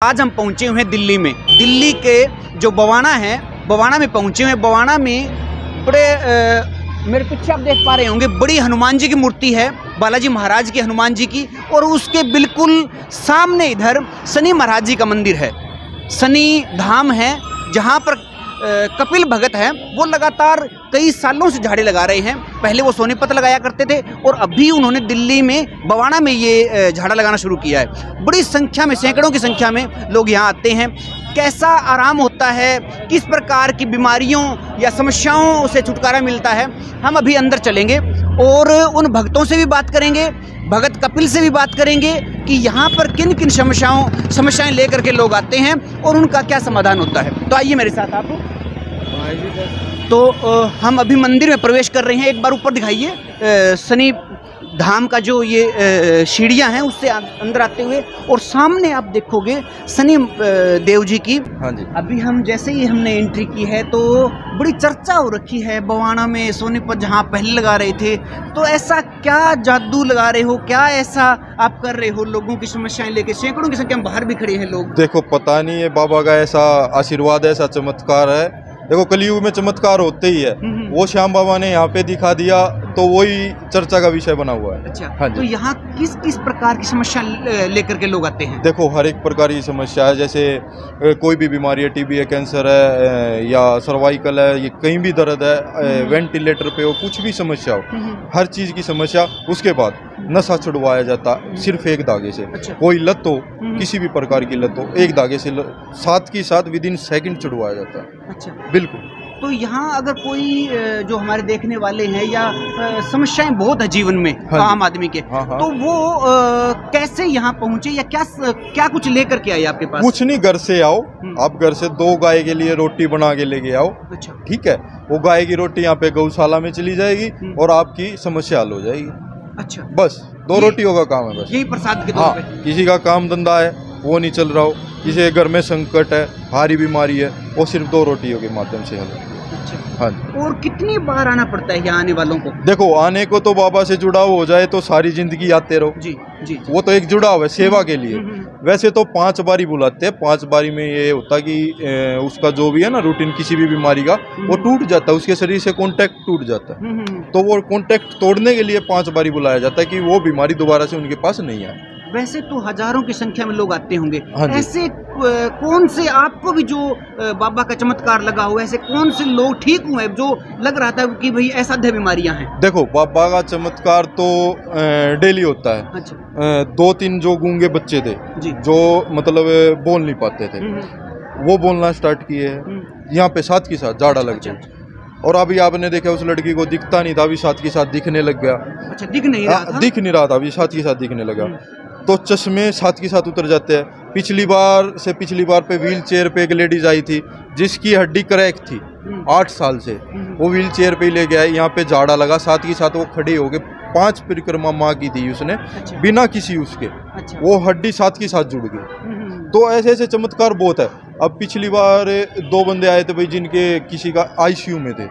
आज हम पहुंचे हुए हैं दिल्ली में। दिल्ली के जो बवाना है, बवाना में पहुंचे हुए हैं। बवाना में बड़े मेरे पीछे आप देख पा रहे होंगे, बड़ी हनुमान जी की मूर्ति है, बालाजी महाराज की, हनुमान जी की। और उसके बिल्कुल सामने इधर शनि महाराज जी का मंदिर है। शनि धाम है जहाँ पर कपिल भगत हैं, वो लगातार कई सालों से झाड़े लगा रहे हैं। पहले वो सोनीपत लगाया करते थे और अभी उन्होंने दिल्ली में बवाना में ये झाड़ा लगाना शुरू किया है। बड़ी संख्या में, सैकड़ों की संख्या में लोग यहाँ आते हैं। कैसा आराम होता है, किस प्रकार की बीमारियों या समस्याओं से छुटकारा मिलता है, हम अभी अंदर चलेंगे और उन भक्तों से भी बात करेंगे, भगत कपिल से भी बात करेंगे कि यहाँ पर किन किन समस्याएं लेकर के लोग आते हैं और उनका क्या समाधान होता है। तो आइए मेरे साथ आप। तो हम अभी मंदिर में प्रवेश कर रहे हैं। एक बार ऊपर दिखाइए शनि धाम का जो ये सीढ़ियाँ हैं, उससे अंदर आते हुए, और सामने आप देखोगे शनि देव जी की। हाँ जी। अभी हम जैसे ही हमने एंट्री की है तो बड़ी चर्चा हो रखी है बवाना में, सोनीपत जहाँ पहले लगा रहे थे। तो ऐसा क्या जादू लगा रहे हो, क्या ऐसा आप कर रहे हो लोगों की समस्याएं लेके? सैकड़ों की संख्या में बाहर भी खड़े हैं लोग। देखो, पता नहीं है बाबा का ऐसा आशीर्वाद, ऐसा चमत्कार है। देखो, कलयुग में चमत्कार होते ही है। वो श्याम बाबा ने यहाँ पे दिखा दिया तो वही चर्चा का विषय बना हुआ है। अच्छा, हाँ जी। तो यहाँ किस किस प्रकार की समस्या लेकर के लोग आते हैं? देखो, हर एक प्रकार की समस्या है। जैसे कोई भी बीमारी है, टीबी है, कैंसर है, या सर्वाइकल है, ये कहीं भी दर्द है, वेंटिलेटर पे हो, कुछ भी समस्या हो, हर चीज़ की समस्या। उसके बाद नशा छुड़वाया जाता सिर्फ एक धागे से। अच्छा। कोई लत हो, किसी भी प्रकार की लत हो, एक धागे से साथ की साथ विदिन सेकंड छुड़वाया जाता है। अच्छा, बिल्कुल। तो यहाँ अगर कोई जो हमारे देखने वाले हैं या समस्याएं बहुत है जीवन में, हाँ आम आदमी के, हाँ हाँ। तो वो कैसे यहाँ पहुँचे या क्या कुछ लेकर के आए आपके पास? कुछ नहीं, घर से आओ आप, घर से 2 गाय के लिए रोटी बना के लेके आओ। अच्छा, ठीक है, वो गाय की रोटी यहाँ पे गौशाला में चली जाएगी और आपकी समस्या हल हो जाएगी। अच्छा, बस 2 रोटियों का काम है बस। यही प्रसाद के तौर हाँ, पे? किसी का काम धंधा है वो नहीं चल रहा हो, किसी के घर में संकट है, भारी बीमारी है, वो सिर्फ 2 रोटियों के माध्यम से हल होगी। अच्छा, हाँ जी। और कितनी बार आना पड़ता है यहाँ आने वालों को? देखो, आने को तो बाबा से जुड़ाव हो जाए तो सारी जिंदगी आते रहो। जी जी, जी। वो तो एक जुड़ाव है सेवा के लिए। वैसे तो 5 बारी बुलाते हैं। 5 बारी में ये होता कि उसका जो भी है ना रूटीन किसी भी बीमारी का, वो टूट जाता है, उसके शरीर से कांटेक्ट टूट जाता है। तो वो कांटेक्ट तोड़ने के लिए 5 बारी बुलाया जाता है कि वो बीमारी दोबारा से उनके पास नहीं आए। वैसे तो हजारों की संख्या में लोग आते होंगे। हाँ जी। ऐसे कौन से आपको भी जो बाबा का चमत्कार लगा हुआ है, ऐसे कौन से लोग ठीक हुए जो लग रहा था कि भाई असाध्य बीमारियां हैं? देखो, बाबा का चमत्कार तो डेली होता है। अच्छा। 2-3 जो गूंगे बच्चे थे जी। जो मतलब बोल नहीं पाते थे, वो बोलना स्टार्ट किए हैं यहाँ पे साथ के साथ झाड़ा लग अच्छा, गया। और अभी आपने देखा उस लड़की को दिखता नहीं था, अभी साथ के साथ दिखने लग गया। अच्छा, दिख नहीं रहा था? दिख नहीं रहा था, अभी साथ के साथ दिखने लगा। तो चश्मे साथ के साथ उतर जाते हैं। पिछली बार पे व्हील चेयर पे एक लेडीज आई थी जिसकी हड्डी क्रैक थी 8 साल से, वो व्हील चेयर पे ले गया, यहाँ पे झाड़ा लगा, साथ ही साथ वो खड़ी हो गए। 5 परिक्रमा माँ की थी उसने। अच्छा। बिना किसी उसके। अच्छा। वो हड्डी साथ के साथ जुड़ गई। तो ऐसे ऐसे चमत्कार बहुत है। अब पिछली बार 2 बंदे आए थे भाई, जिनके किसी का आईसीयू में थे,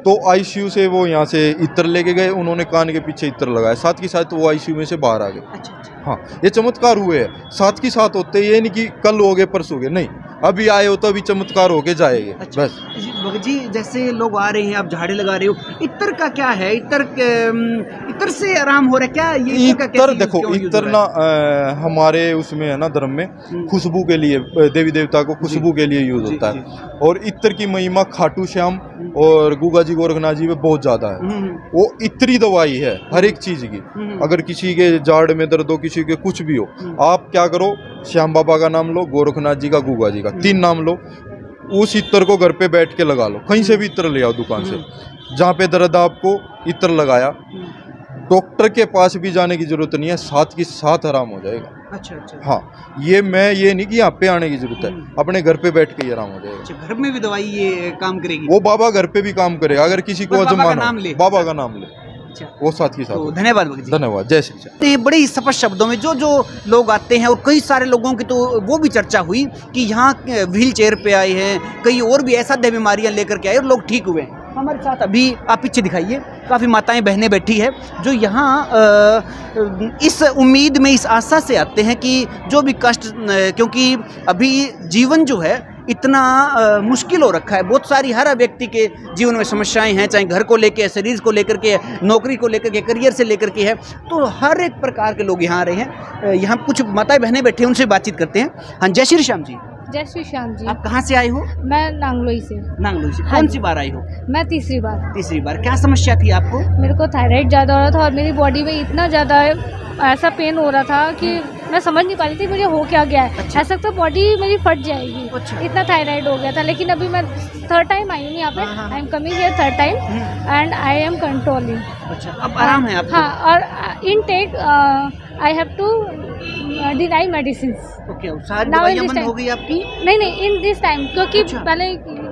तो आईसीयू से वो यहाँ से इत्र लेके गए, उन्होंने कान के पीछे इत्र लगाया, साथ के साथ वो आईसीयू में से बाहर आ गए। अच्छा, अच्छा। हाँ, ये चमत्कार हुए हैं, साथ के साथ होते हैं। ये नहीं कि कल हो गए परसों गए, नहीं, अभी आए हो तो अभी चमत्कार होके जाएंगे। अच्छा। बस भगत जी, जैसे लोग आ रहे हैं, आप झाड़े लगा रहे हो, इत्र का क्या है? इत्र से आराम हो रहा है क्या? ये इत्र देखो, इत्र ना हमारे उसमें है ना, धर्म में खुशबू के लिए, देवी देवता को खुशबू के लिए यूज होता है। और इत्र की महिमा खाटू श्याम और गुगा जी गोरखनाथ जी में बहुत ज्यादा है। वो इत्री दवाई है हर एक चीज की। अगर किसी के जाड़ में दर्द हो, किसी के कुछ भी हो, आप क्या करो, श्याम बाबा का नाम लो, गोरखनाथ जी का, गुगा जी का, 3 नाम लो, उस इत्र को घर पे बैठ के लगा लो। कहीं से भी इत्र ले आओ दुकान से, जहाँ पे दर्द आपको इत्र लगाया, डॉक्टर के पास भी जाने की जरूरत नहीं है, साथ के साथ आराम हो जाएगा। अच्छा, अच्छा। हाँ, ये नहीं कि यहाँ पे आने की जरूरत है, अपने घर पे बैठ के ही आराम हो जाएगा। अच्छा, घर में भी दवाई ये काम करेगी? वो बाबा घर पे भी काम करेगा। अगर किसी को बाबा का नाम ले, बाबा का नाम ले, अच्छा, वो साथ के साथ। तो धन्यवाद भगत जी। धन्यवाद, जय श्री राम। तो ये बड़े ही स्पष्ट शब्दों में जो लोग आते हैं, और कई सारे लोगों की तो वो भी चर्चा हुई कि यहाँ व्हील चेयर पे आए हैं, कई और भी असाध्य बीमारियां लेकर के आए और लोग ठीक हुए हैं। हमारे साथ अभी आप पीछे दिखाइए, काफ़ी माताएं बहनें बैठी है जो यहाँ इस उम्मीद में, इस आशा से आते हैं कि जो भी कष्ट, क्योंकि अभी जीवन जो है इतना मुश्किल हो रखा है, बहुत सारी हर व्यक्ति के जीवन में समस्याएं हैं, चाहे घर को लेकर, शरीर को लेकर के, नौकरी को लेकर के, करियर से लेकर के है, तो हर एक प्रकार के लोग यहाँ आ रहे हैं। यहाँ कुछ माताएं बहनें बैठे हैं, उनसे बातचीत करते हैं। हाँ, जय श्री श्याम जी। जय श्री श्याम जी। आप कहाँ से आए हो? मैं नांगलोई से। नांगलोई से। हाँ कौन जी। सी बार आई हो? मैं तीसरी बार। तीसरी बार। क्या समस्या थी आपको? मेरे को थायराइड ज़्यादा हो रहा था और मेरी बॉडी में इतना ज़्यादा ऐसा पेन हो रहा था कि मैं समझ नहीं पा रही थी मुझे हो क्या गया है। अच्छा। ऐसा तो बॉडी मेरी फट जाएगी। अच्छा। इतना थायराइड हो गया था, लेकिन अभी मैं थर्ड टाइम आई हूँ यहाँ पे। हाँ, हाँ। I am coming here third time and I am controlling. अच्छा, अब आराम है आपको? हाँ, और intake I have to deny medicine. Okay, sorry Now in दवाइयाँ this बंद time- हो गई आपकी? नहीं, इन दिस टाइम, क्योंकि अच्छा। पहले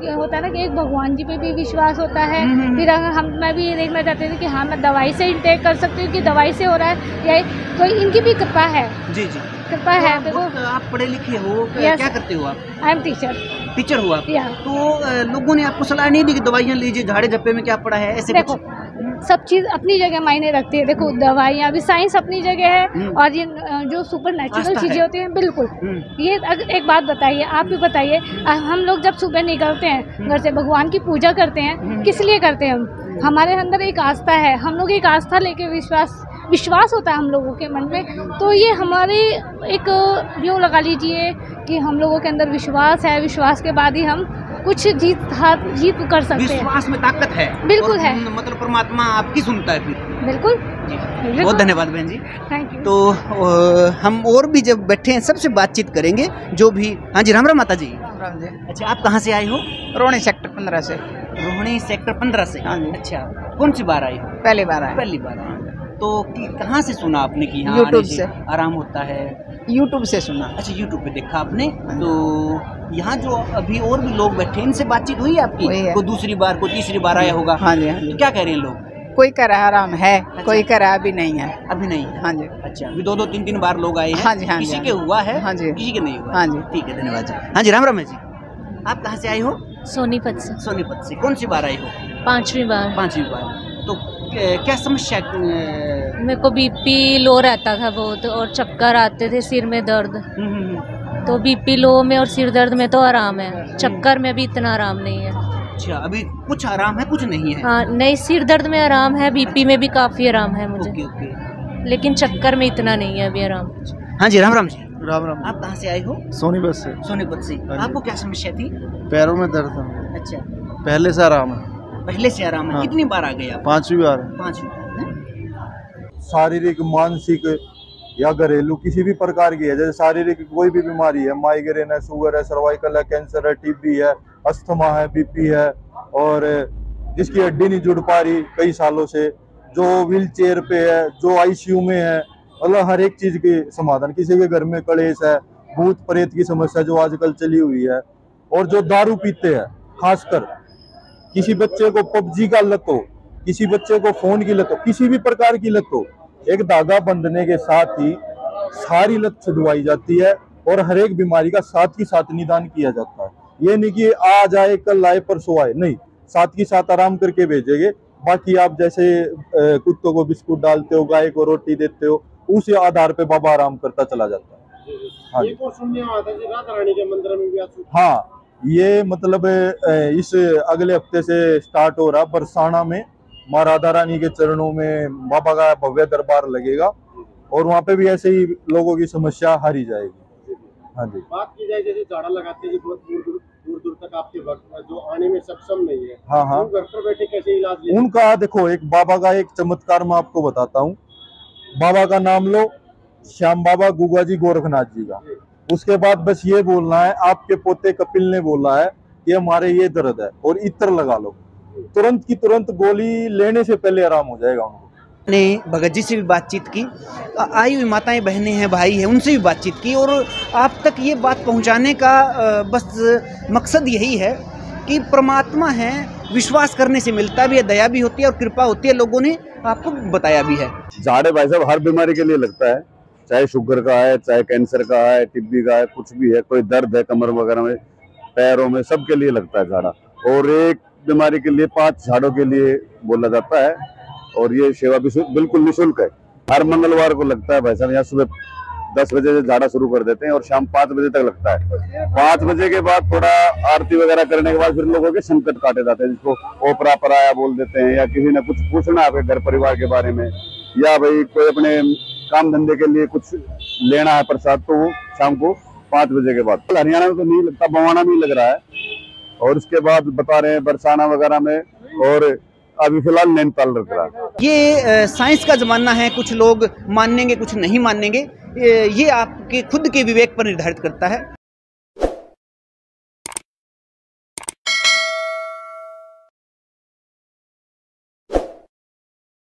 ये होता है ना कि एक भगवान जी पे भी विश्वास होता है। फिर अगर मैं भी ये देखना चाहती थी कि हाँ मैं दवाई से इंटेक कर सकती हूँ कि दवाई से हो रहा है या तो इनकी भी कृपा है। जी जी। कृपा है। देखो, आप पढ़े लिखे हो, Yes. क्या करते हो आप? I am teacher. टीचर हो आप? Yeah. तो लोगों ने आपको सलाह नहीं दी कि दवाइयाँ लीजिए, झाड़े झप्पे में क्या पड़ा है, ऐसे देखो, कुछ? सब चीज़ अपनी जगह मायने रखती है। देखो, दवाइयाँ भी, साइंस अपनी जगह है और ये जो सुपर नेचुरल आस्था चीज़ें है। होती हैं, बिल्कुल। ये एक बात बताइए, आप भी बताइए, हम लोग जब सुबह निकलते हैं घर से, भगवान की पूजा करते हैं, किस लिए करते हैं हम? हमारे अंदर एक आस्था है, हम लोग एक आस्था लेके विश्वास होता है हम लोगों के मन में। तो ये हमारे एक यूँ लगा लीजिए कि हम लोगों के अंदर विश्वास है, विश्वास के बाद ही हम कुछ जीत कर सकते हैं। विश्वास में ताकत है। बिल्कुल और है। मतलब परमात्मा आपकी सुनता है फिर। बिल्कुल। जी, बहुत धन्यवाद बहन जी। Thank you. तो हम और भी जब बैठे हैं सबसे बातचीत करेंगे जो भी। हाँ जी, राम राम माता जी। राम जी। अच्छा, आप कहाँ से आए हो? रोहिणी सेक्टर 15 से। रोहिणी सेक्टर 15 से? हाँ जी। अच्छा, कौन सी बार आई हो? पहली बार आए। पहली बार आई। तो कहाँ से सुना आपने कि यहाँ YouTube आने से। आराम होता है? यूट्यूब से सुना। अच्छा, यूट्यूब पे देखा आपने। तो यहाँ जो अभी और भी लोग बैठे हैं, इनसे बातचीत हुई है आपकी? हुई है। कोई दूसरी बार, कोई तीसरी बार आया होगा? हाँ जी, हाँ जी। तो क्या कह रहे हैं लोग? कोई करा आराम है, कोई करा अभी नहीं है। अभी नहीं है? हाँ जी। अच्छा, अभी 2-2 3-3 बार लोग आए हैं? हाँ जी, हाँ जी, किसी हाँ के जी। हुआ है? हाँ जी। किसी के नहीं हुआ? हाँ जी। ठीक है, धन्यवाद जी। हाँ जी, राम राम है जी। आप कहाँ से आए हो? सोनीपत से। सोनीपत से। कौन सी बार आई हो? 5वीं बार। 5वीं बार। तो क्या समस्या? मेरे को बीपी लो रहता था बहुत और चक्कर आते थे, सिर में दर्द। तो बीपी लो में और सिर दर्द में तो आराम है, चक्कर में भी इतना आराम नहीं है। अच्छा, अभी कुछ आराम है, कुछ नहीं है? हाँ, नहीं, सिर दर्द में आराम है, बीपी में भी काफ़ी आराम है मुझे। Okay okay. लेकिन चक्कर में इतना नहीं है अभी आराम। हाँ जी, राम राम जी। राम राम। आप कहाँ से आए हो? सोनीपत से। सोनीपत से। हाँ जी। आपको क्या समस्या थी? पैरों में दर्द था, अच्छा, पहले से आराम है। पहले से आराम है। हाँ। कितनी बार आ गए आप? 5वीं बार है। 5वीं बार है? शारीरिक, मानसिक या घरेलू किसी भी प्रकार की है, जैसे शारीरिक कोई भी बीमारी है, माइग्रेन है, शुगर है, सर्वाइकल है, कैंसर है, टीबी है, अस्थमा है, बीपी है, और जिसकी हड्डी नहीं जुड़ पा रही कई सालों से, जो व्हील चेयर पे है, जो आईसीयू में है, मतलब हर एक चीज के समाधान। किसी के घर में कलेश है, भूत प्रेत की समस्या जो आजकल चली हुई है, और जो दारू पीते हैं, खासकर किसी बच्चे को पबजी का लत हो, किसी बच्चे को फोन की लत हो, किसी भी प्रकार की लत हो, एक धागा बंधने के साथ ही सारी लत छुड़वाई जाती है और हर एक बीमारी का साथ ही साथ निदान किया जाता है। ये नहीं कि आज आए कल आए परसों आए, नहीं, साथ ही साथ आराम करके भेजेंगे। बाकी आप जैसे कुत्तों को बिस्कुट डालते हो, गाय को रोटी देते हो, उस आधार पे बाबा आराम करता चला जाता है। हाँ, एक और सुनने में आता है कि राधा रानी के मंदिर में भी आज हाँ, ये मतलब इस अगले हफ्ते से स्टार्ट हो रहा, बरसाना में माँ राधा रानी के चरणों में बाबा का भव्य दरबार लगेगा और वहाँ पे भी ऐसे ही लोगों की समस्या हारी जाएगी। हाँ जी। बात की जाए जैसे झाड़ा लगाते हैं, बहुत दूर दूर तक आपके भक्त जो आने में सक्षम नहीं है, हाँ हाँ। वो घर पर बैठे कैसे इलाज ले? उनका देखो, एक बाबा का एक चमत्कार मैं आपको बताता हूँ। बाबा का नाम लो, श्याम बाबा गुगा जी गोरखनाथ जी का। उसके बाद बस ये बोलना है, आपके पोते कपिल ने बोला है कि हमारे ये दर्द है और इत्र लगा लो, तुरंत की तुरंत गोली लेने से पहले आराम हो जाएगा उनको। ने भगत जी से भी बातचीत की, आई हुई माताएं बहनें हैं, भाई हैं, उनसे भी बातचीत की और आप तक ये बात पहुंचाने का बस मकसद यही है कि परमात्मा है, विश्वास करने से मिलता भी है, दया भी होती है और कृपा होती है। लोगों ने आपको बताया भी है। झाड़े भाई साहब हर बीमारी के लिए लगता है, चाहे शुगर का है, चाहे कैंसर का है, टीबी का है, कुछ भी है, कोई दर्द है कमर वगैरह में, पैरों में, सबके लिए लगता है झाड़ा। और एक बीमारी के लिए 5 झाड़ों के लिए बोला जाता है और ये सेवा भी बिल्कुल निःशुल्क है। हर मंगलवार को लगता है भाई साहब। यहाँ सुबह 10 बजे से झाड़ा शुरू कर देते हैं और शाम 5 बजे तक लगता है। 5 बजे के बाद थोड़ा आरती वगैरह करने के बाद फिर लोगों के संकट काटे जाते हैं, जिसको ओपरा पराया बोल देते हैं, या किसी ने कुछ पूछना है आपके घर परिवार के बारे में, या भाई कोई अपने काम धंधे के लिए कुछ लेना है प्रसाद, तो वो शाम को 5 बजे के बाद। हरियाणा में तो नहीं लगता, बवाना में लग रहा है, और उसके बाद बता रहे हैं बरसाना वगैरह में, और अभी फिलहाल नैनीताल रख रहा है। ये साइंस का जमाना है, कुछ लोग मानेंगे कुछ नहीं मानेंगे, ये आपके खुद के विवेक पर निर्धारित करता है।